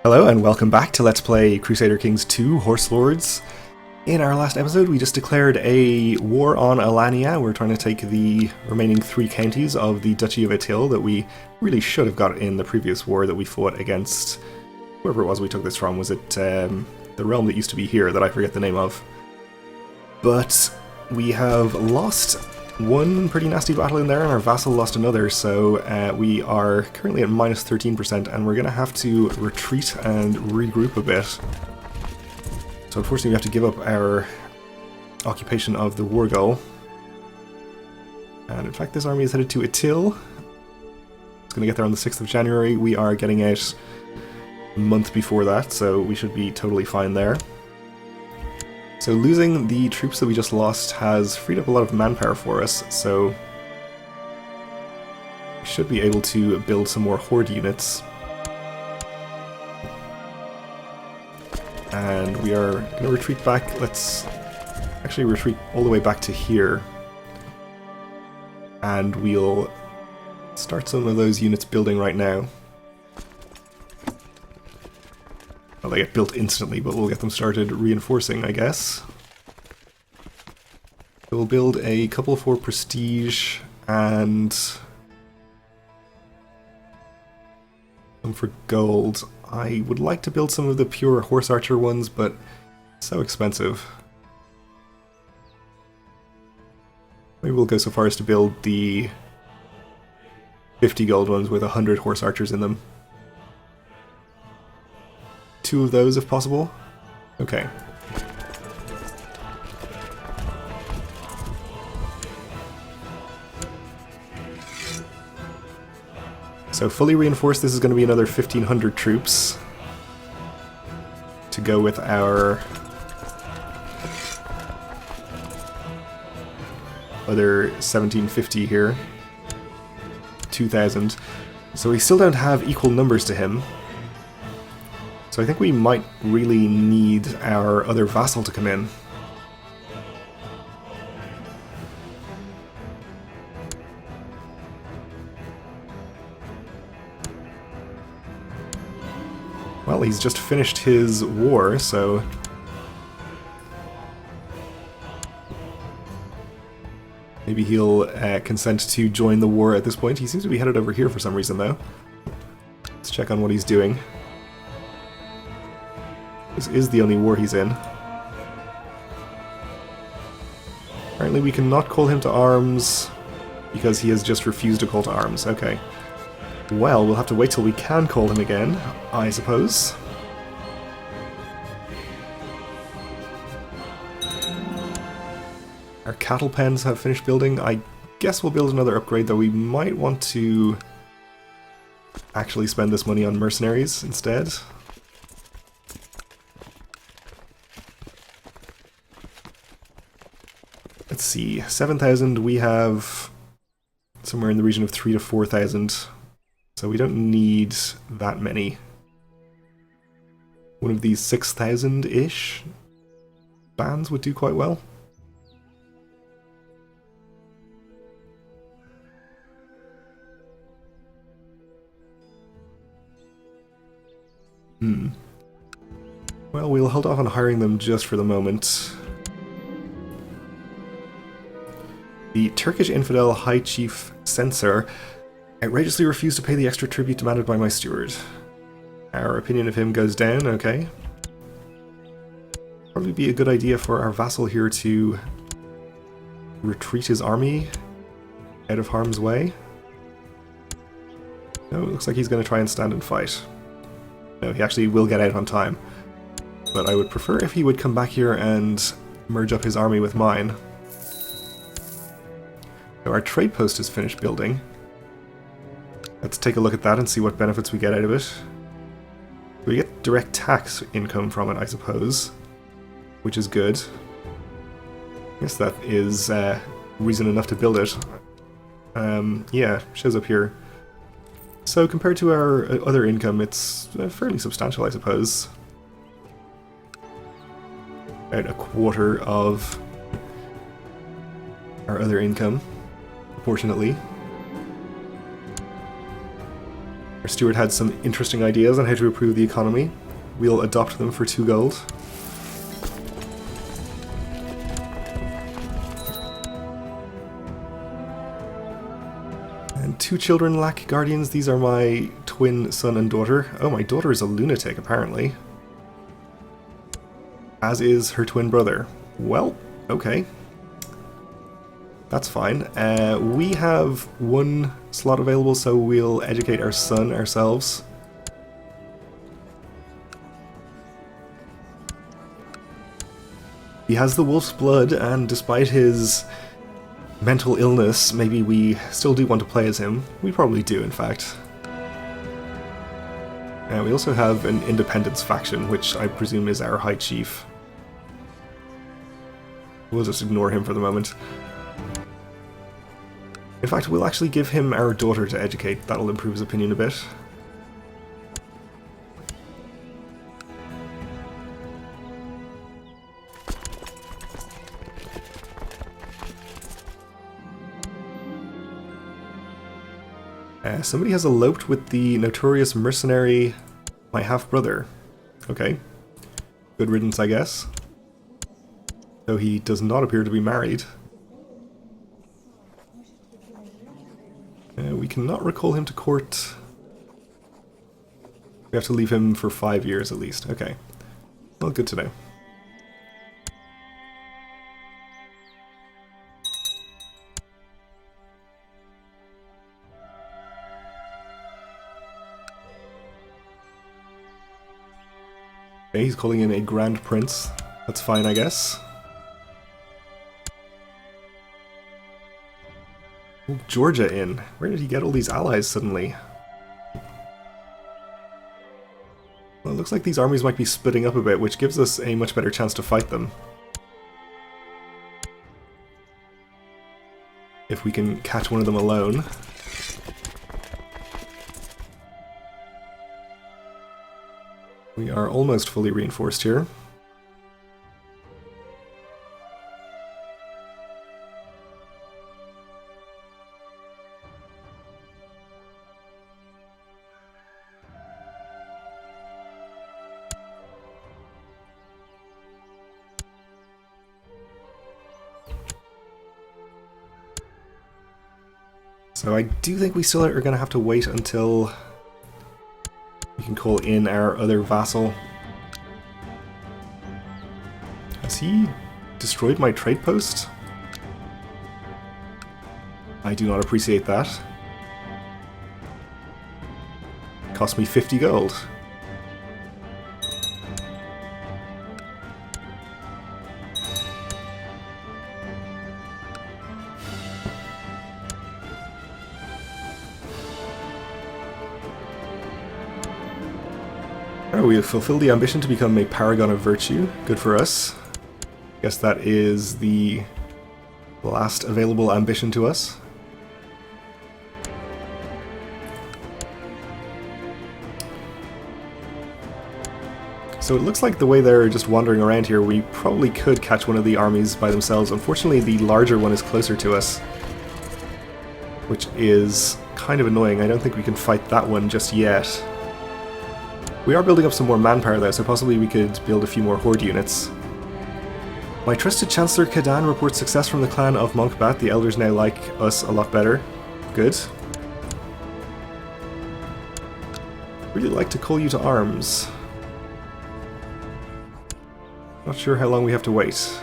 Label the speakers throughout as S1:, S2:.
S1: Hello and welcome back to Let's Play Crusader Kings 2 Horse Lords. In our last episode we just declared a war on Alania. We're trying to take the remaining 3 counties of the Duchy of Atil that we really should have got in the previous war that we fought against whoever it was we took this from. Was it the realm that used to be here that I forget the name of? But we have lost one pretty nasty battle in there, and our vassal lost another, so we are currently at minus 13%, and we're going to have to retreat and regroup a bit. So unfortunately we have to give up our occupation of the war goal. And in fact this army is headed to Atil. It's going to get there on the 6th of January. We are getting out a month before that, so we should be totally fine there. So losing the troops that we just lost has freed up a lot of manpower for us, so we should be able to build some more horde units. And we are going to retreat back. Let's actually retreat all the way back to here. And we'll start some of those units building right now. Well, they get built instantly, but we'll get them started reinforcing, I guess. So we'll build a couple for prestige and some for gold. I would like to build some of the pure horse archer ones, but it's so expensive. Maybe we'll go so far as to build the 50 gold ones with 100 horse archers in them. 2 of those if possible. Okay. So fully reinforced, this is going to be another 1,500 troops to go with our other 1,750 here. 2,000. So we still don't have equal numbers to him. So I think we might really need our other vassal to come in. Well, he's just finished his war, so maybe he'll consent to join the war at this point. He seems to be headed over here for some reason, though. Let's check on what he's doing. This is the only war he's in. Apparently we cannot call him to arms because he has just refused to call to arms. Okay. Well, we'll have to wait till we can call him again, I suppose. Our cattle pens have finished building. I guess we'll build another upgrade, though we might want to actually spend this money on mercenaries instead. Let's see, 7,000, we have somewhere in the region of 3,000 to 4,000, so we don't need that many. One of these 6,000-ish bands would do quite well. Well, we'll hold off on hiring them just for the moment. The Turkish infidel High Chief Censor outrageously refused to pay the extra tribute demanded by my steward. Our opinion of him goes down, okay. Probably be a good idea for our vassal here to retreat his army out of harm's way. No, it looks like he's going to try and stand and fight. No, he actually will get out on time. But I would prefer if he would come back here and merge up his army with mine. So our trade post is finished building. Let's take a look at that and see what benefits we get out of it. We get direct tax income from it, I suppose, which is good. I guess that is reason enough to build it. Yeah, shows up here. So compared to our other income, it's fairly substantial, I suppose. About a quarter of our other income, proportionately. Our steward had some interesting ideas on how to improve the economy. We'll adopt them for 2 gold. And 2 children lack guardians. These are my twin son and daughter. Oh, my daughter is a lunatic, apparently. As is her twin brother. Well, okay. That's fine. We have 1 slot available, so we'll educate our son ourselves. He has the wolf's blood, and despite his mental illness, maybe we still do want to play as him. We probably do, in fact. We also have an independence faction, which I presume is our high chief. We'll just ignore him for the moment. In fact, we'll actually give him our daughter to educate. That'll improve his opinion a bit. Somebody has eloped with the notorious mercenary, my half-brother. Okay. Good riddance, I guess. Though he does not appear to be married. We cannot recall him to court. We have to leave him for 5 years at least. Okay. Well, good to know. Okay, he's calling in a Grand Prince. That's fine, I guess. Oh, Georgia in. Where did he get all these allies suddenly? Well, it looks like these armies might be splitting up a bit, which gives us a much better chance to fight them. If we can catch one of them alone. We are almost fully reinforced here. So I do think we still are going to have to wait until we can call in our other vassal. Has he destroyed my trade post? I do not appreciate that. Cost me 50 gold. Oh, we have fulfilled the ambition to become a paragon of virtue. Good for us. Guess that is the last available ambition to us. So it looks like the way they're just wandering around here, we probably could catch one of the armies by themselves. Unfortunately, the larger one is closer to us, which is kind of annoying. I don't think we can fight that one just yet. We are building up some more manpower though, so possibly we could build a few more horde units. My trusted Chancellor Kadan reports success from the clan of Monkbat. The elders now like us a lot better. Good. Really like to call you to arms. Not sure how long we have to wait.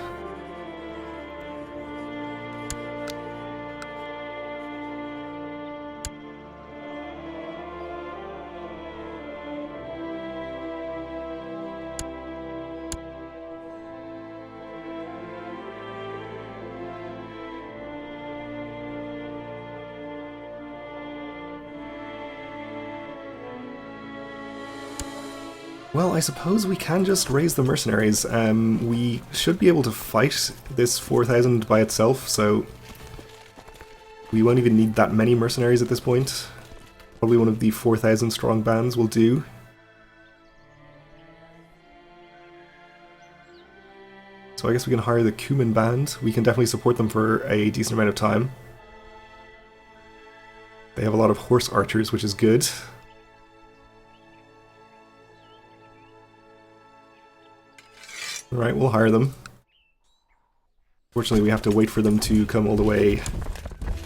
S1: Well, I suppose we can just raise the mercenaries. We should be able to fight this 4,000 by itself, so we won't even need that many mercenaries at this point. Probably one of the 4,000 strong bands will do. So I guess we can hire the Cuman band. We can definitely support them for a decent amount of time. They have a lot of horse archers, which is good. Alright, we'll hire them. Fortunately, we have to wait for them to come all the way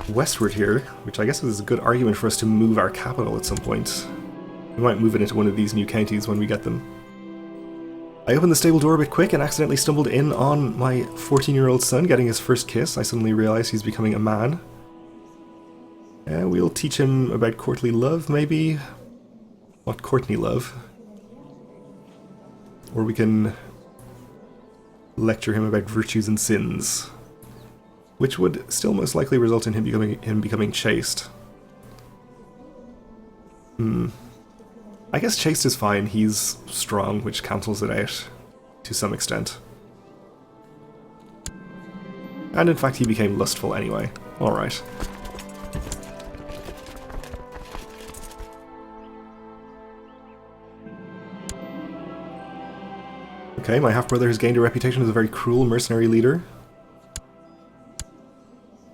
S1: westward here, which I guess is a good argument for us to move our capital at some point. We might move it into one of these new counties when we get them. I opened the stable door a bit quick and accidentally stumbled in on my 14-year-old son getting his first kiss. I suddenly realized he's becoming a man. We'll teach him about courtly love, maybe? Not courtly love. Or we can lecture him about virtues and sins, which would still most likely result in him becoming chaste. I guess chaste is fine. He's strong, which cancels it out to some extent. And in fact, he became lustful anyway. Alright. Okay, my half-brother has gained a reputation as a very cruel mercenary leader.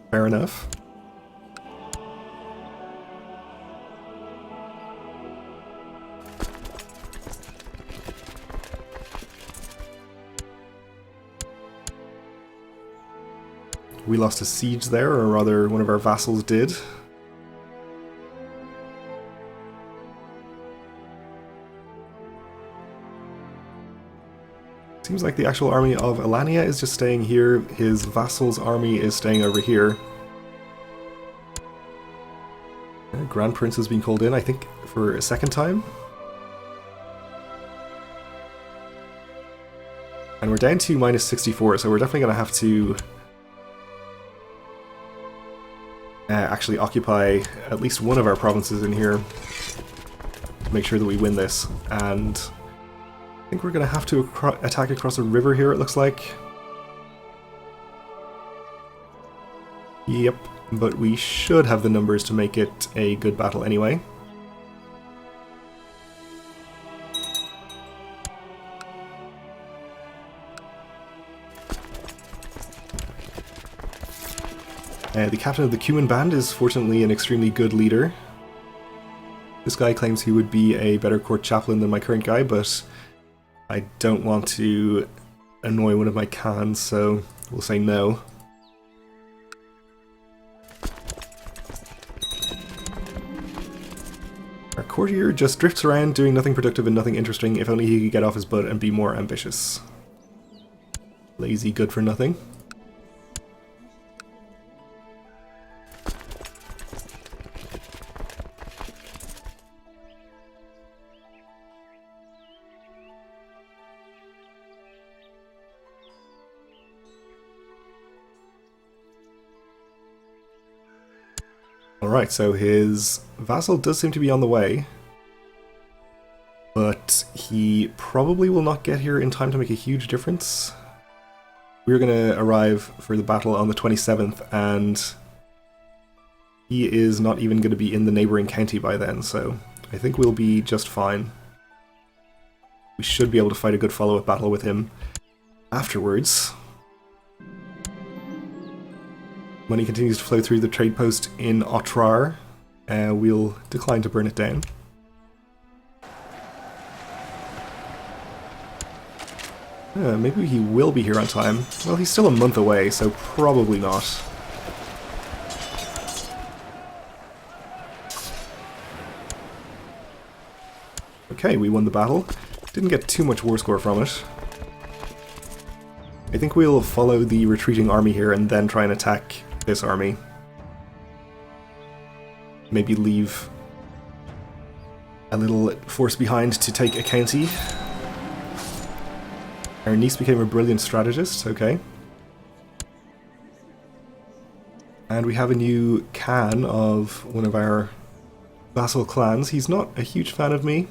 S1: Fair enough. We lost a siege there, or rather one of our vassals did. Seems like the actual army of Alania is just staying here. His vassal's army is staying over here. Grand Prince has been called in, I think, for a second time. And we're down to minus 64, so we're definitely going to have to actually occupy at least one of our provinces in here to make sure that we win this. And I think we're going to have to attack across a river here, it looks like. Yep, but we should have the numbers to make it a good battle anyway. The captain of the Cuman band is fortunately an extremely good leader. This guy claims he would be a better court chaplain than my current guy, but I don't want to annoy one of my Khans, so we'll say no. Our courtier just drifts around doing nothing productive and nothing interesting. If only he could get off his butt and be more ambitious. Lazy good for nothing. Alright, so his vassal does seem to be on the way, but he probably will not get here in time to make a huge difference. We're going to arrive for the battle on the 27th, and he is not even going to be in the neighbouring county by then, so I think we'll be just fine. We should be able to fight a good follow-up battle with him afterwards. Money continues to flow through the trade post in Otrar. We'll decline to burn it down. Maybe he will be here on time. Well, he's still a month away, so probably not. Okay, we won the battle. Didn't get too much war score from it. I think we'll follow the retreating army here and then try and attack this army. Maybe leave a little force behind to take a county. Our niece became a brilliant strategist, okay. And we have a new Khan of one of our vassal clans. He's not a huge fan of me.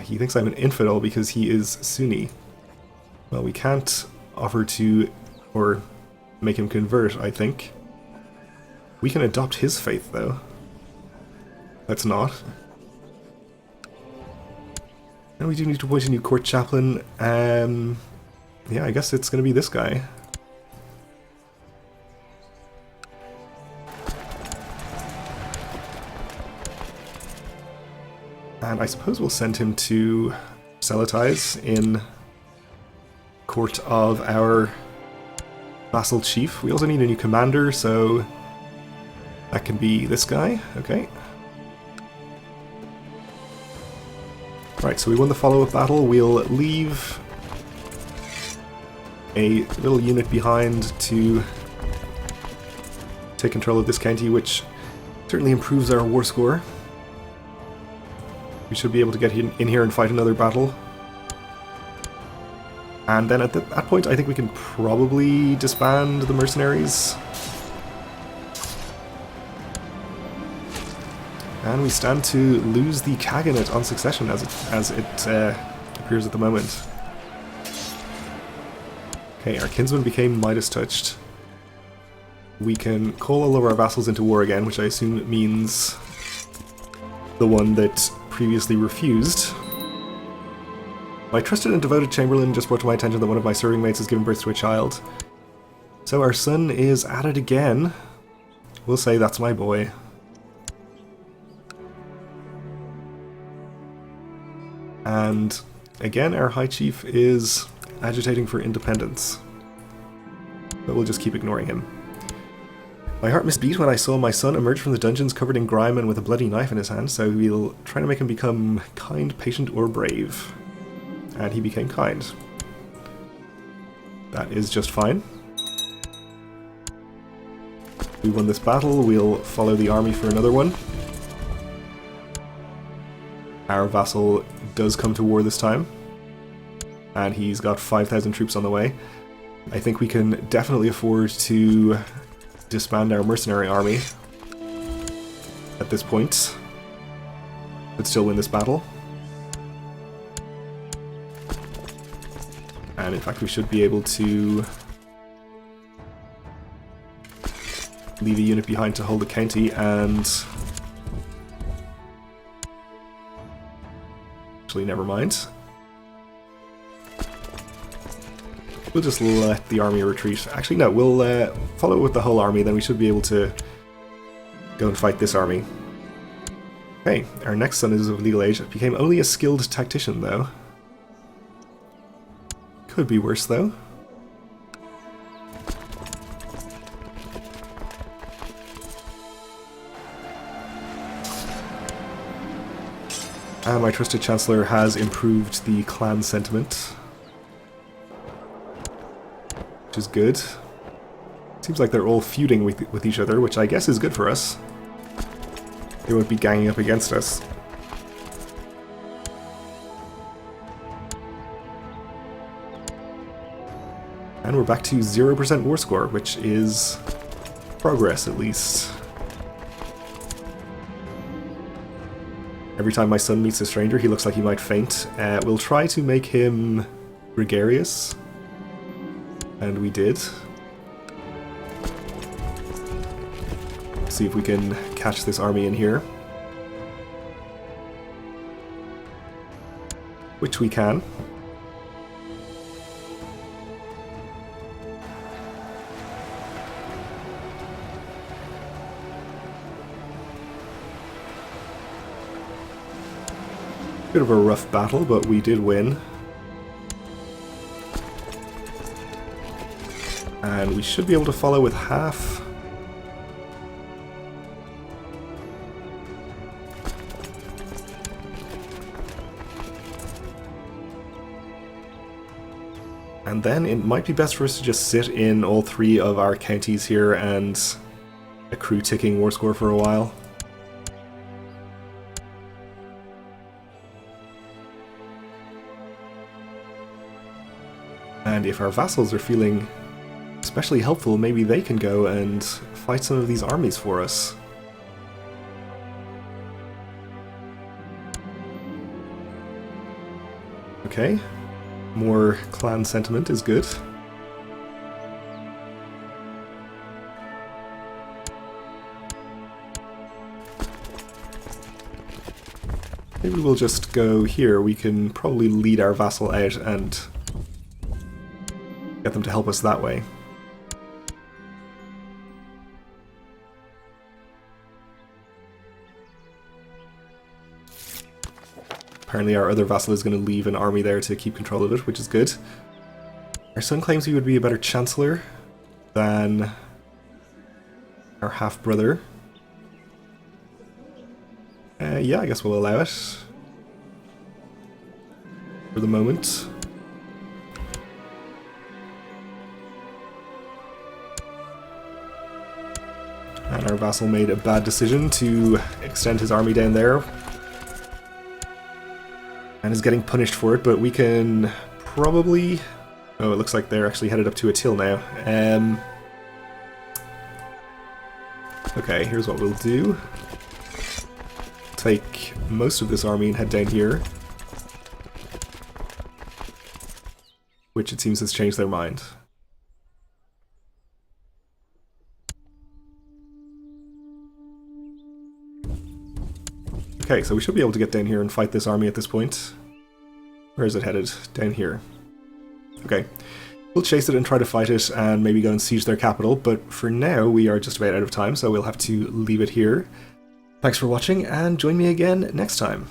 S1: He thinks I'm an infidel because he is Sunni. Well, we can't offer to, or make him convert, I think. We can adopt his faith, though. Let's not. And we do need to appoint a new court chaplain. Yeah, I guess it's going to be this guy. And I suppose we'll send him to Celatize in court of our vassal chief. We also need a new commander, so that can be this guy. Okay. Right, so we won the follow-up battle. We'll leave a little unit behind to take control of this county, which certainly improves our war score. We should be able to get in here and fight another battle. And then at that point, I think we can probably disband the mercenaries. And we stand to lose the Khaganate on succession as it appears at the moment. Okay, our kinsman became Midas touched. We can call all of our vassals into war again, which I assume means the one that previously refused. My trusted and devoted chamberlain just brought to my attention that one of my serving mates has given birth to a child. So our son is at it again. We'll say that's my boy. And again, our High Chief is agitating for independence. But we'll just keep ignoring him. My heart misbeat when I saw my son emerge from the dungeons covered in grime and with a bloody knife in his hand, so we'll try to make him become kind, patient, or brave. And he became kind. That is just fine. We won this battle, we'll follow the army for another one. Our vassal does come to war this time, and he's got 5,000 troops on the way. I think we can definitely afford to disband our mercenary army at this point, but still win this battle. And in fact, we should be able to leave a unit behind to hold the county and... Actually, never mind. We'll just let the army retreat. Actually, no, we'll follow it with the whole army, then we should be able to go and fight this army. Okay, our next son is of legal age. It became only a skilled tactician, though. Could be worse, though. And my trusted Chancellor has improved the clan sentiment, which is good. Seems like they're all feuding with each other, which I guess is good for us. They won't be ganging up against us. And we're back to 0% war score, which is progress, at least. Every time my son meets a stranger, he looks like he might faint. We'll try to make him gregarious. And we did. See if we can catch this army in here. Which we can. Bit of a rough battle, but we did win. And we should be able to follow with half. And then it might be best for us to just sit in all three of our counties here and accrue ticking war score for a while. And if our vassals are feeling especially helpful, maybe they can go and fight some of these armies for us. Okay, more clan sentiment is good. Maybe we'll just go here. We can probably lead our vassal out and get them to help us that way. Apparently our other vassal is going to leave an army there to keep control of it, which is good. son claims he would be a better chancellor than our half-brother. Yeah, I guess we'll allow it. For the moment. And our vassal made a bad decision to extend his army down there. And is getting punished for it, but we can probably... Oh, it looks like they're actually headed up to Atil now. Okay, here's what we'll do. Take most of this army and head down here. Which it seems has changed their mind. Okay, so we should be able to get down here and fight this army at this point. Where is it headed? Down here. Okay. We'll chase it and try to fight it and maybe go and siege their capital, but for now we are just about out of time, so we'll have to leave it here. Thanks for watching, and join me again next time.